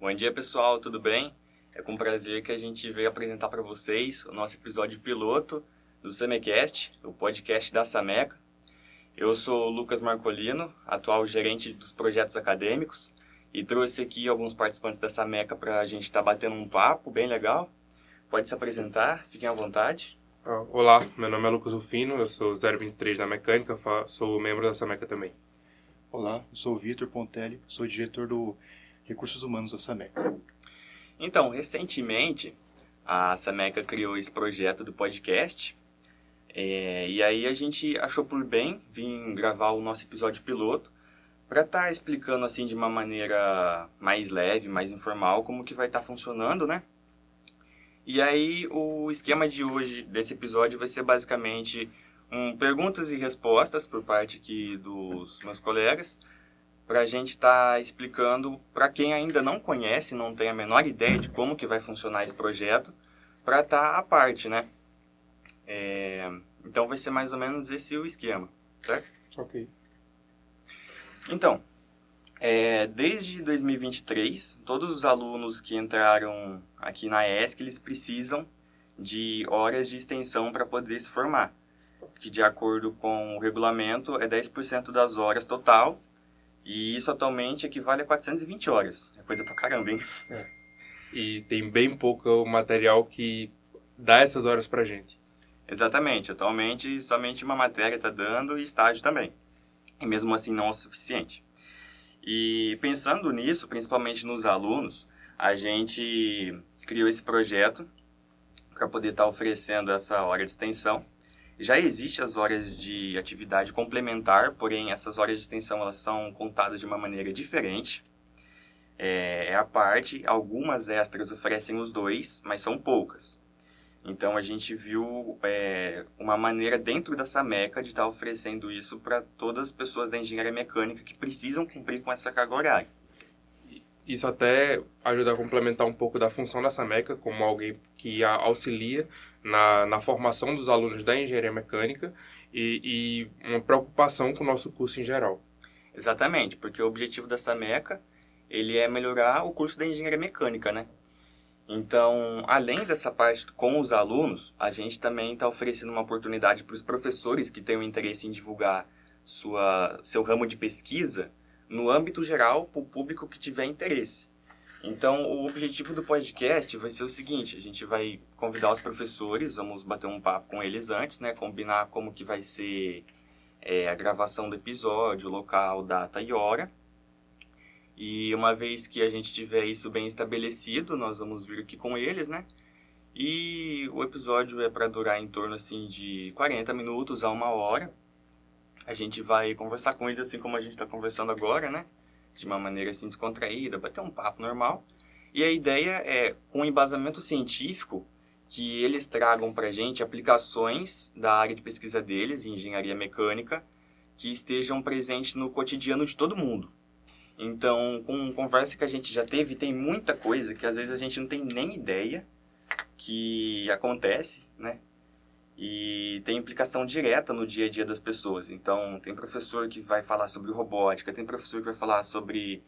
Bom dia, pessoal, tudo bem? É com prazer que a gente veio apresentar para vocês o nosso episódio piloto do Samecast, o podcast da Sameca. Eu sou o Lucas Marcolino, atual gerente dos projetos acadêmicos, e trouxe aqui alguns participantes da Sameca para a gente estar batendo um papo bem legal. Pode se apresentar, fiquem à vontade. Olá, meu nome é Lucas Rufino, eu sou 023 da Mecânica, sou membro da Sameca também. Olá, eu sou o Vitor Pontelli, sou diretor do Recursos Humanos da Sameca. Então, recentemente, a Sameca criou esse projeto do podcast, e aí a gente achou por bem vir gravar o nosso episódio piloto para estar explicando assim de uma maneira mais leve, mais informal, como que vai estar funcionando, né? E aí o esquema de hoje, desse episódio, vai ser basicamente perguntas e respostas por parte aqui dos meus colegas, para a gente estar explicando para quem ainda não conhece, não tem a menor ideia de como que vai funcionar esse projeto, para estar à parte, né? Então vai ser mais ou menos esse o esquema, certo? Ok. Então, desde 2023, todos os alunos que entraram aqui na ESC, eles precisam de horas de extensão para poder se formar, que de acordo com o regulamento é 10% das horas total, e isso atualmente equivale a 420 horas. É coisa pra caramba, hein? E tem bem pouco material que dá essas horas pra gente. Exatamente. Atualmente, somente uma matéria está dando e estágio também. E mesmo assim não é o suficiente. E pensando nisso, principalmente nos alunos, a gente criou esse projeto para poder estar oferecendo essa hora de extensão. Já existem as horas de atividade complementar, porém essas horas de extensão elas são contadas de uma maneira diferente. A parte, algumas extras oferecem os dois, mas são poucas. Então a gente viu uma maneira dentro da Sameca de estar oferecendo isso para todas as pessoas da engenharia mecânica que precisam cumprir com essa carga horária. Isso até ajuda a complementar um pouco da função da Sameca, como alguém que auxilia na formação dos alunos da engenharia mecânica e uma preocupação com o nosso curso em geral. Exatamente, porque o objetivo da Sameca ele é melhorar o curso da engenharia mecânica, né? Então, além dessa parte com os alunos, a gente também está oferecendo uma oportunidade para os professores que têm o interesse em divulgar seu ramo de pesquisa no âmbito geral, para o público que tiver interesse. Então, o objetivo do podcast vai ser o seguinte: a gente vai convidar os professores, vamos bater um papo com eles antes, né? Combinar como que vai ser a gravação do episódio, local, data e hora. E uma vez que a gente tiver isso bem estabelecido, nós vamos vir aqui com eles, né? E o episódio é para durar em torno assim, de 40 minutos a 1 hora. A gente vai conversar com eles assim como a gente está conversando agora, né? De uma maneira assim descontraída, bater um papo normal. E a ideia é, com embasamento científico, que eles tragam para a gente aplicações da área de pesquisa deles, em engenharia mecânica, que estejam presentes no cotidiano de todo mundo. Então, com conversa que a gente já teve, tem muita coisa que às vezes a gente não tem nem ideia que acontece, né? E tem implicação direta no dia a dia das pessoas. Então, tem professor que vai falar sobre robótica, tem professor que vai falar sobre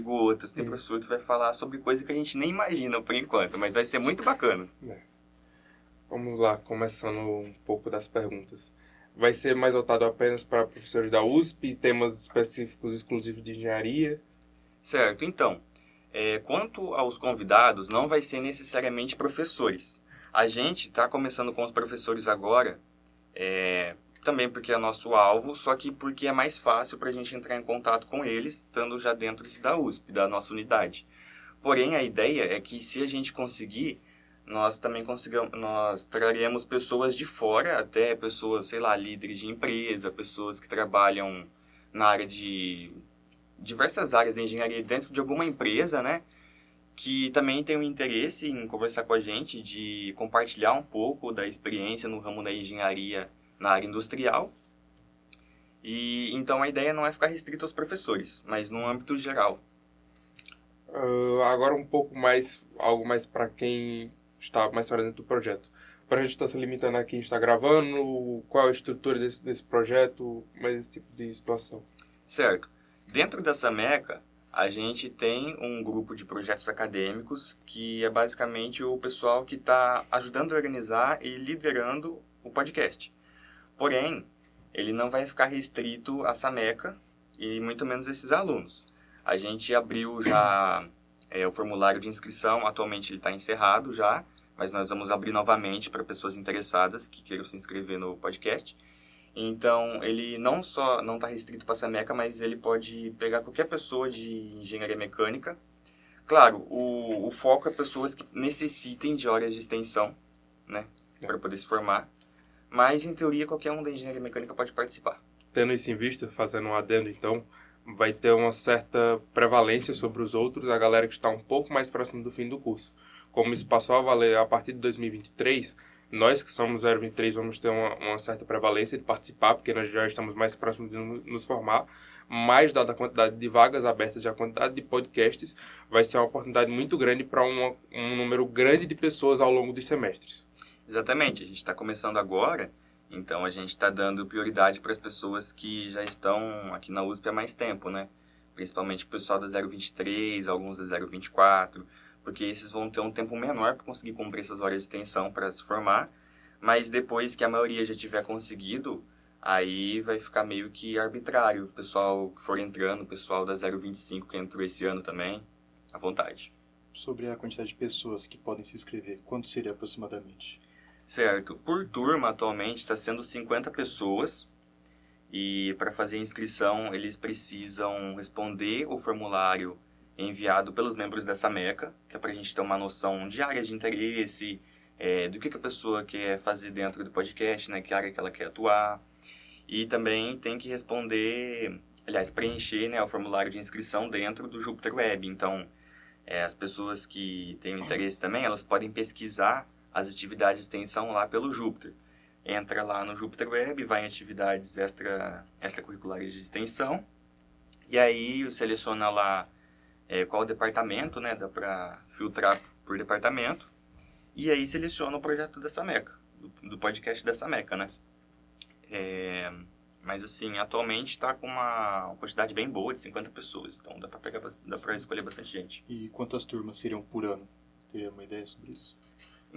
gotas, tem professor que vai falar sobre coisa que a gente nem imagina por enquanto, mas vai ser muito bacana. Vamos lá, começando um pouco das perguntas. Vai ser mais voltado apenas para professores da USP, temas específicos exclusivos de engenharia? Certo, então, quanto aos convidados, não vai ser necessariamente professores. A gente está começando com os professores agora, também porque é nosso alvo, só que porque é mais fácil para a gente entrar em contato com eles, estando já dentro da USP, da nossa unidade. Porém, a ideia é que se a gente conseguir, nós também nós traremos pessoas de fora, até pessoas, sei lá, líderes de empresa, pessoas que trabalham na área de diversas áreas da engenharia dentro de alguma empresa, né? Que também tem um interesse em conversar com a gente, de compartilhar um pouco da experiência no ramo da engenharia na área industrial. E então a ideia não é ficar restrito aos professores, mas no âmbito geral. Agora um pouco mais, algo mais para quem está mais fora dentro do projeto. Para a gente estar se limitando aqui, a gente está gravando, qual é a estrutura desse projeto, mais esse tipo de situação. Certo. Dentro da Sameca, A gente tem um grupo de projetos acadêmicos que é basicamente o pessoal que está ajudando a organizar e liderando o podcast. Porém, ele não vai ficar restrito a Sameca e muito menos esses alunos. A gente abriu já o formulário de inscrição, atualmente ele está encerrado já, mas nós vamos abrir novamente para pessoas interessadas que queiram se inscrever no podcast. Então, ele não só não está restrito para a Sameca, mas ele pode pegar qualquer pessoa de engenharia mecânica. Claro, o foco é pessoas que necessitem de horas de extensão, né, para poder se formar. Mas, em teoria, qualquer um da engenharia mecânica pode participar. Tendo isso em vista, fazendo um adendo, então, vai ter uma certa prevalência sobre os outros, a galera que está um pouco mais próxima do fim do curso. Como isso passou a valer a partir de 2023, nós que somos 023 vamos ter uma certa prevalência de participar, porque nós já estamos mais próximos de nos formar, mas dada a quantidade de vagas abertas e a quantidade de podcasts, vai ser uma oportunidade muito grande para um número grande de pessoas ao longo dos semestres. Exatamente, a gente está começando agora, então a gente está dando prioridade para as pessoas que já estão aqui na USP há mais tempo, né? Principalmente o pessoal da 023, alguns da 024, porque esses vão ter um tempo menor para conseguir cumprir essas horas de extensão para se formar, mas depois que a maioria já tiver conseguido, aí vai ficar meio que arbitrário. O pessoal que for entrando, o pessoal da 025 que entrou esse ano também, à vontade. Sobre a quantidade de pessoas que podem se inscrever, quanto seria aproximadamente? Certo. Por turma, atualmente, está sendo 50 pessoas. E para fazer a inscrição, eles precisam responder o formulário enviado pelos membros dessa Sameca, que é para a gente ter uma noção de áreas de interesse, do que a pessoa quer fazer dentro do podcast, né, que área que ela quer atuar. E também tem que responder, aliás, preencher, né, o formulário de inscrição dentro do Jupyter Web. Então, as pessoas que têm interesse também, elas podem pesquisar as atividades de extensão lá pelo Jupyter. Entra lá no Jupyter Web, vai em atividades extracurriculares de extensão, e aí seleciona lá qual departamento, né, dá para filtrar por departamento, e aí seleciona o projeto da Sameca, do podcast da Sameca, né. Mas assim, atualmente está com uma quantidade bem boa de 50 pessoas, então dá para escolher bastante gente. E quantas turmas seriam por ano? Teria uma ideia sobre isso?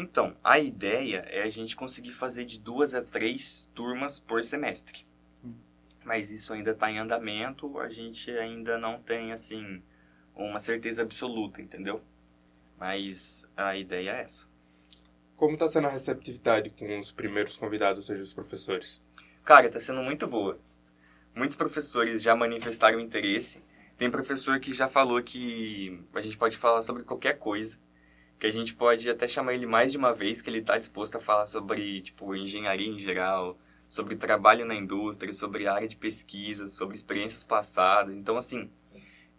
Então, a ideia é a gente conseguir fazer de 2 a 3 turmas por semestre. Mas isso ainda está em andamento, a gente ainda não tem, assim, uma certeza absoluta, entendeu? Mas a ideia é essa. Como está sendo a receptividade com os primeiros convidados, ou seja, os professores? Cara, está sendo muito boa. Muitos professores já manifestaram interesse. Tem professor que já falou que a gente pode falar sobre qualquer coisa. Que a gente pode até chamar ele mais de uma vez, que ele está disposto a falar sobre, tipo, engenharia em geral, sobre trabalho na indústria, sobre área de pesquisa, sobre experiências passadas. Então, assim,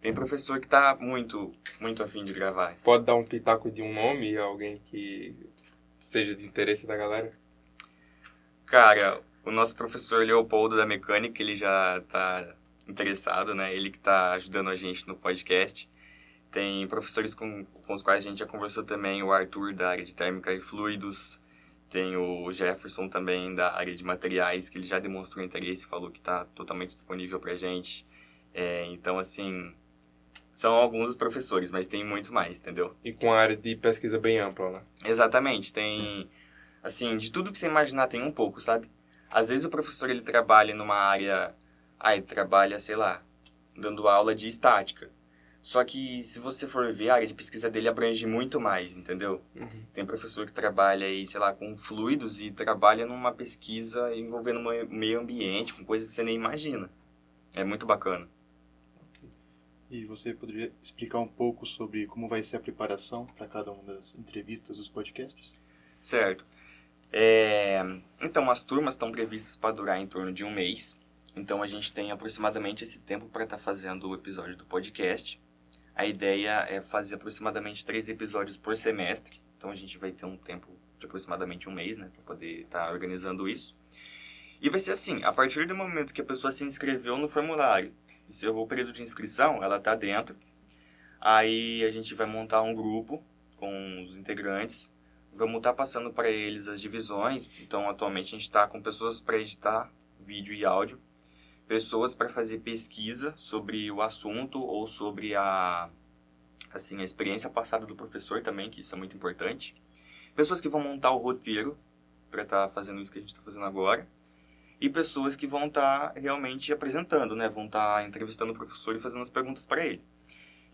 tem professor que está muito, muito afim de gravar. Pode dar um pitaco de um nome, alguém que seja de interesse da galera? Cara, o nosso professor Leopoldo da Mecânica, ele já está interessado, né? Ele que está ajudando a gente no podcast. Tem professores com os quais a gente já conversou também, o Arthur da área de térmica e fluidos, tem o Jefferson também da área de materiais, que ele já demonstrou interesse, falou que está totalmente disponível para a gente. Então, assim, são alguns dos professores, mas tem muito mais, entendeu? E com a área de pesquisa bem ampla, né? Exatamente, tem, assim, de tudo que você imaginar tem um pouco, sabe? Às vezes o professor, ele trabalha numa área, ele trabalha, sei lá, dando aula de estática. Só que, se você for ver, a área de pesquisa dele abrange muito mais, entendeu? Uhum. Tem professor que trabalha aí, sei lá, com fluidos e trabalha numa pesquisa envolvendo o meio ambiente, com coisas que você nem imagina. É muito bacana. E você poderia explicar um pouco sobre como vai ser a preparação para cada uma das entrevistas dos podcasts? Certo. Então, as turmas estão previstas para durar em torno de um mês. Então, a gente tem aproximadamente esse tempo para estar fazendo o episódio do podcast. A ideia é fazer aproximadamente 3 episódios por semestre. Então, a gente vai ter um tempo de aproximadamente um mês, né, para poder estar organizando isso. E vai ser assim, a partir do momento que a pessoa se inscreveu no formulário, encerrou o período de inscrição, ela está dentro. Aí, a gente vai montar um grupo com os integrantes. Vamos estar passando para eles as divisões. Então, atualmente, a gente está com pessoas para editar vídeo e áudio, pessoas para fazer pesquisa sobre o assunto ou sobre a experiência passada do professor também, que isso é muito importante. Pessoas que vão montar o roteiro para estar fazendo isso que a gente está fazendo agora. E pessoas que vão estar realmente apresentando, né? Vão estar entrevistando o professor e fazendo as perguntas para ele.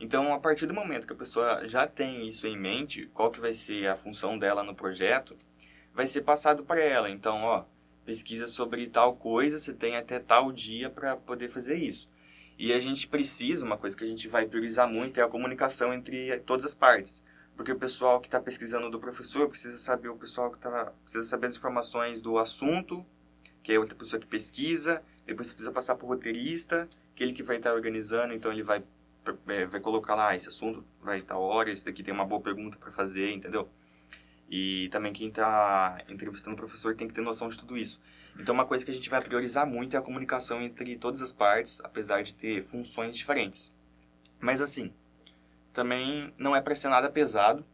Então, a partir do momento que a pessoa já tem isso em mente, qual que vai ser a função dela no projeto, vai ser passado para ela. Então, ó, pesquisa sobre tal coisa, você tem até tal dia para poder fazer isso. E a gente precisa, uma coisa que a gente vai priorizar muito é a comunicação entre todas as partes. Porque o pessoal que está pesquisando do professor precisa saber, precisa saber as informações do assunto, que é outra pessoa que pesquisa, depois precisa passar para o roteirista, aquele que vai estar organizando, então ele vai colocar lá, esse assunto vai estar hora, esse daqui tem uma boa pergunta para fazer, entendeu? E também quem está entrevistando o professor tem que ter noção de tudo isso. Então uma coisa que a gente vai priorizar muito é a comunicação entre todas as partes, apesar de ter funções diferentes. Mas assim, também não é para ser nada pesado.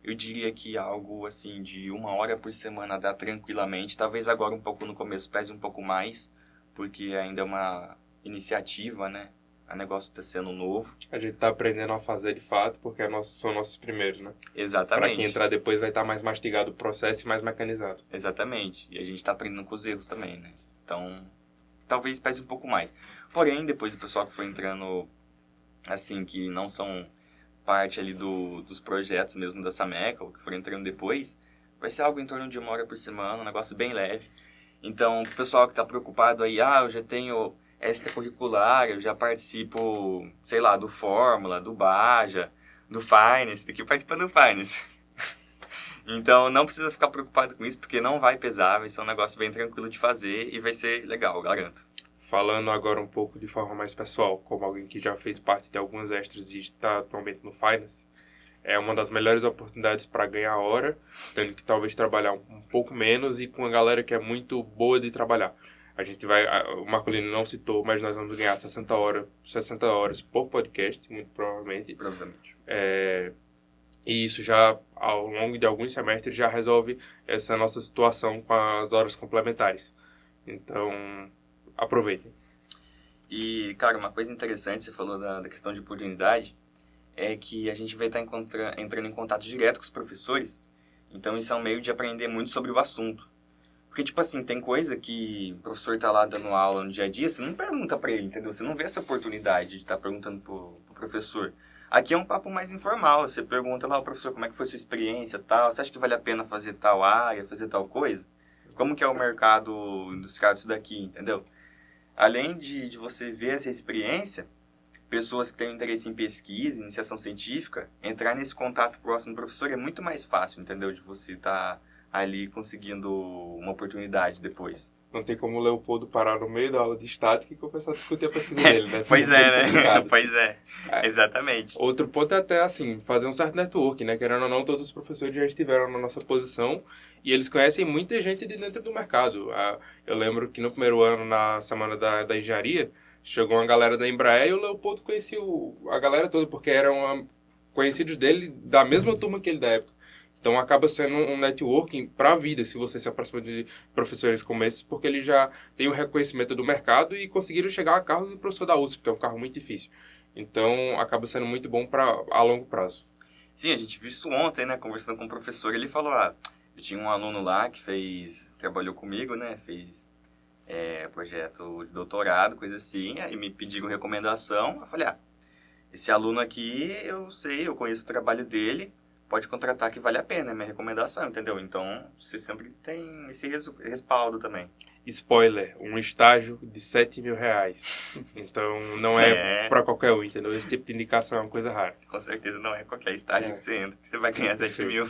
Eu diria que algo assim de 1 hora por semana dá tranquilamente. Talvez agora um pouco no começo pese um pouco mais, porque ainda é uma iniciativa, né? O negócio está sendo novo. A gente está aprendendo a fazer de fato, porque são nossos primeiros, né? Exatamente. Para quem entrar depois vai estar mais mastigado o processo e mais mecanizado. Exatamente. E a gente está aprendendo com os erros também, né? Então, talvez pese um pouco mais. Porém, depois do pessoal que for entrando, assim, que não são parte ali dos projetos mesmo da Sameca, ou que for entrando depois, vai ser algo em torno de 1 hora por semana, um negócio bem leve. Então, o pessoal que está preocupado aí, eu já tenho extracurricular, eu já participo, sei lá, do Fórmula, do Baja, do Finance, daqui participando do Finance. Então, não precisa ficar preocupado com isso, porque não vai pesar, vai ser um negócio bem tranquilo de fazer e vai ser legal, eu garanto. Falando agora um pouco de forma mais pessoal, como alguém que já fez parte de alguns extras e está atualmente no Finance, é uma das melhores oportunidades para ganhar hora, tendo que talvez trabalhar um pouco menos e com a galera que é muito boa de trabalhar. A gente vai, o Marcolino não citou, mas nós vamos ganhar 60 horas por podcast, muito provavelmente. Provavelmente. E isso já, ao longo de alguns semestres, já resolve essa nossa situação com as horas complementares. Então, aproveitem. E, cara, uma coisa interessante, você falou da questão de oportunidade, é que a gente vai estar entrando em contato direto com os professores, então isso é um meio de aprender muito sobre o assunto. Porque, tipo assim, tem coisa que o professor tá lá dando aula no dia a dia, você não pergunta pra ele, entendeu? Você não vê essa oportunidade de estar perguntando pro professor. Aqui é um papo mais informal, você pergunta lá ao professor como é que foi sua experiência, tal, você acha que vale a pena fazer tal área, fazer tal coisa? Como que é o mercado industrial disso daqui, entendeu? Além de você ver essa experiência, pessoas que têm interesse em pesquisa, iniciação científica, entrar nesse contato próximo do professor é muito mais fácil, entendeu? De você estar ali conseguindo uma oportunidade depois. Não tem como o Leopoldo parar no meio da aula de estática e começar a discutir a pesquisa dele, né? Pois é, né? Pois é, exatamente. Outro ponto é até, assim, fazer um certo network, né? Querendo ou não, todos os professores já estiveram na nossa posição e eles conhecem muita gente de dentro do mercado. Eu lembro que no primeiro ano, na semana da engenharia, chegou uma galera da Embraer e o Leopoldo conhecia a galera toda, porque eram conhecidos dele da mesma turma que ele da época. Então acaba sendo um networking para a vida, se você se aproxima de professores como esses, porque eles já têm o reconhecimento do mercado e conseguiram chegar a cargo do professor da USP, que é um carro muito difícil. Então acaba sendo muito bom a longo prazo. Sim, a gente viu isso ontem, né, conversando com o professor, ele falou, eu tinha um aluno lá que trabalhou comigo, né, fez projeto de doutorado, coisa assim, aí me pediram recomendação, eu falei, esse aluno aqui, eu conheço o trabalho dele, pode contratar que vale a pena, é minha recomendação, entendeu? Então, você sempre tem esse respaldo também. Spoiler, um estágio de R$7.000. Então, não é para qualquer um, entendeu? Esse tipo de indicação é uma coisa rara. Com certeza não é qualquer estágio que você entra, que você vai ganhar 7 mil.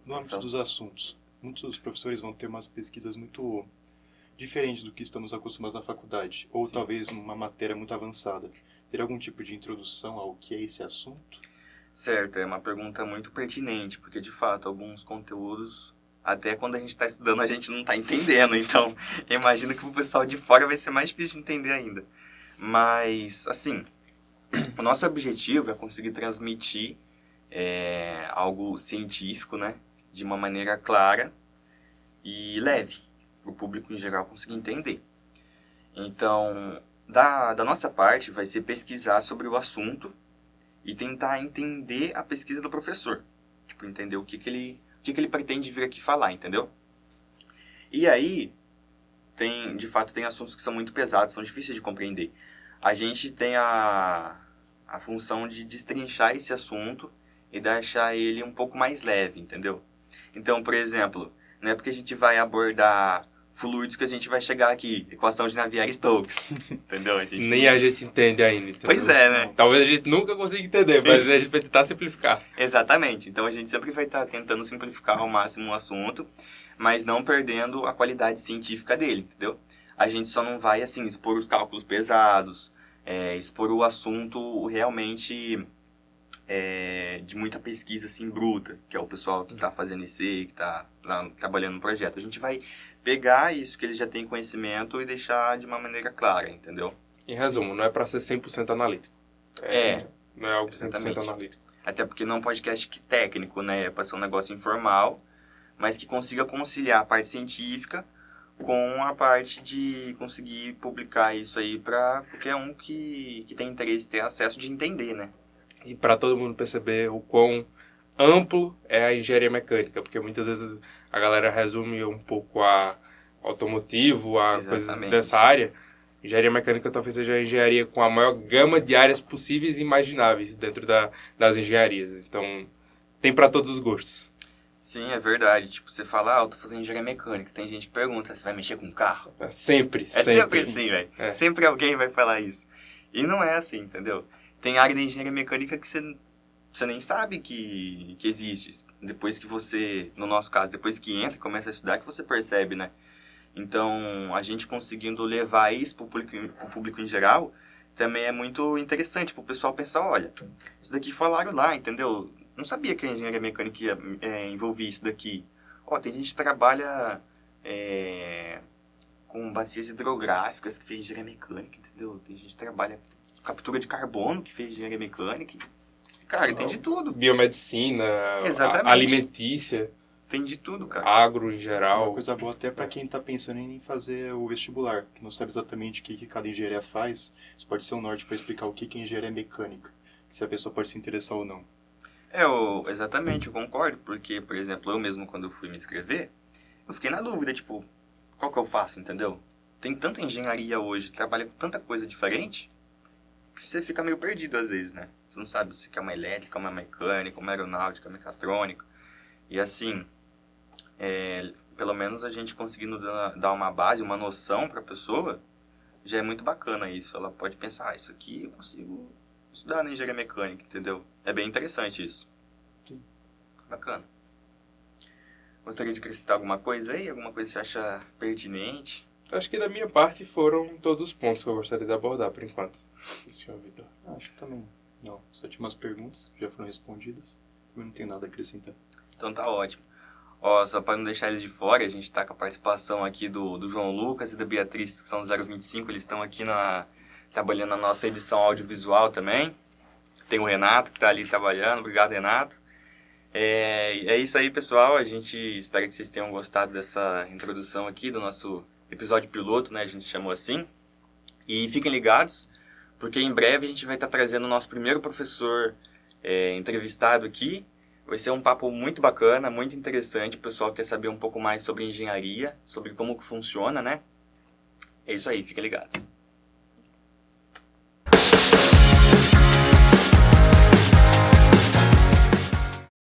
No âmbito dos assuntos, muitos dos professores vão ter umas pesquisas muito diferentes do que estamos acostumados na faculdade, ou talvez uma matéria muito avançada. Ter algum tipo de introdução ao que é esse assunto? Certo, é uma pergunta muito pertinente, porque de fato alguns conteúdos, até quando a gente está estudando, a gente não está entendendo. Então, eu imagino que o pessoal de fora vai ser mais difícil de entender ainda. Mas, assim, o nosso objetivo é conseguir transmitir algo científico, né, de uma maneira clara e leve. o público em geral conseguir entender. Então, da nossa parte, vai ser pesquisar sobre o assunto e tentar entender a pesquisa do professor. Tipo, entender o que ele pretende vir aqui falar, entendeu? E aí, de fato, tem assuntos que são muito pesados, são difíceis de compreender. A gente tem a função de destrinchar esse assunto e deixar ele um pouco mais leve, entendeu? Então, por exemplo, não é porque a gente vai abordar fluidos que a gente vai chegar aqui, equação de Navier-Stokes, entendeu? Nem a gente entende ainda. Entendeu? Pois é, né? Talvez a gente nunca consiga entender, mas a gente vai tentar simplificar. Exatamente. Então, a gente sempre vai estar tentando simplificar ao máximo o assunto, mas não perdendo a qualidade científica dele, entendeu? A gente só não vai, assim, expor os cálculos pesados, expor o assunto realmente de muita pesquisa, assim, bruta, que é o pessoal que está fazendo IC, que está trabalhando no projeto. A gente vai pegar isso que eles já têm conhecimento e deixar de uma maneira clara, entendeu? Em resumo, não é para ser 100% analítico. Não é algo 100% exatamente. analítico. Até porque não é um podcast técnico, né? É para ser um negócio informal, mas que consiga conciliar a parte científica com a parte de conseguir publicar isso aí para qualquer um que tem interesse ter acesso de entender, né? E para todo mundo perceber o quão amplo é a engenharia mecânica, porque muitas vezes a galera resume um pouco a automotivo, a coisas dessa área. Engenharia mecânica talvez seja a engenharia com a maior gama de áreas possíveis e imagináveis dentro das engenharias. Então, tem para todos os gostos. Sim, é verdade. Tipo, você fala, eu tô fazendo engenharia mecânica. Tem gente que pergunta, você vai mexer com carro? Sempre. É sempre assim, velho. Sempre alguém vai falar isso. E não é assim, entendeu? Tem área da engenharia mecânica que você nem sabe que existe. Depois que você, no nosso caso, depois que entra e começa a estudar, que você percebe, né? Então, a gente conseguindo levar isso pro público em geral, também é muito interessante pro pessoal pensar, olha, isso daqui falaram lá, entendeu? Não sabia que a engenharia mecânica envolvia isso daqui. Ó, tem gente que trabalha com bacias hidrográficas que fez engenharia mecânica, entendeu? Tem gente que trabalha com captura de carbono que fez engenharia mecânica. Cara, tem de tudo. Biomedicina, alimentícia. Tem de tudo, cara. Agro em geral. Uma coisa boa até para quem está pensando em fazer o vestibular, que não sabe exatamente o que cada engenharia faz. Isso pode ser um norte para explicar o que é engenharia mecânica, se a pessoa pode se interessar ou não. Exatamente, eu concordo, porque, por exemplo, eu mesmo quando fui me inscrever, eu fiquei na dúvida, tipo, qual que eu faço, entendeu? Tem tanta engenharia hoje, trabalha com tanta coisa diferente, que você fica meio perdido às vezes, né? Você não sabe se quer uma elétrica, uma mecânica, uma aeronáutica, uma mecatrônica. E assim, pelo menos a gente conseguindo dar uma base, uma noção para a pessoa, já é muito bacana isso. Ela pode pensar, isso aqui eu consigo estudar na engenharia mecânica, entendeu? É bem interessante isso. Sim. Bacana. Gostaria de acrescentar alguma coisa aí? Alguma coisa que você acha pertinente? Acho que da minha parte foram todos os pontos que eu gostaria de abordar por enquanto. O senhor Vitor? Acho que também. Não, só tinha umas perguntas que já foram respondidas. Também não tenho nada a acrescentar. Então tá ótimo. Ó, só para não deixar eles de fora, a gente está com a participação aqui do João Lucas e da Beatriz, que são 025, eles estão aqui trabalhando na nossa edição audiovisual também. Tem o Renato que está ali trabalhando, obrigado Renato. É isso aí pessoal, a gente espera que vocês tenham gostado dessa introdução aqui do nosso episódio piloto, né, a gente chamou assim. E fiquem ligados, porque em breve a gente vai estar trazendo o nosso primeiro professor entrevistado aqui. Vai ser um papo muito bacana, muito interessante. O pessoal quer saber um pouco mais sobre engenharia, sobre como que funciona, né? É isso aí, fiquem ligados.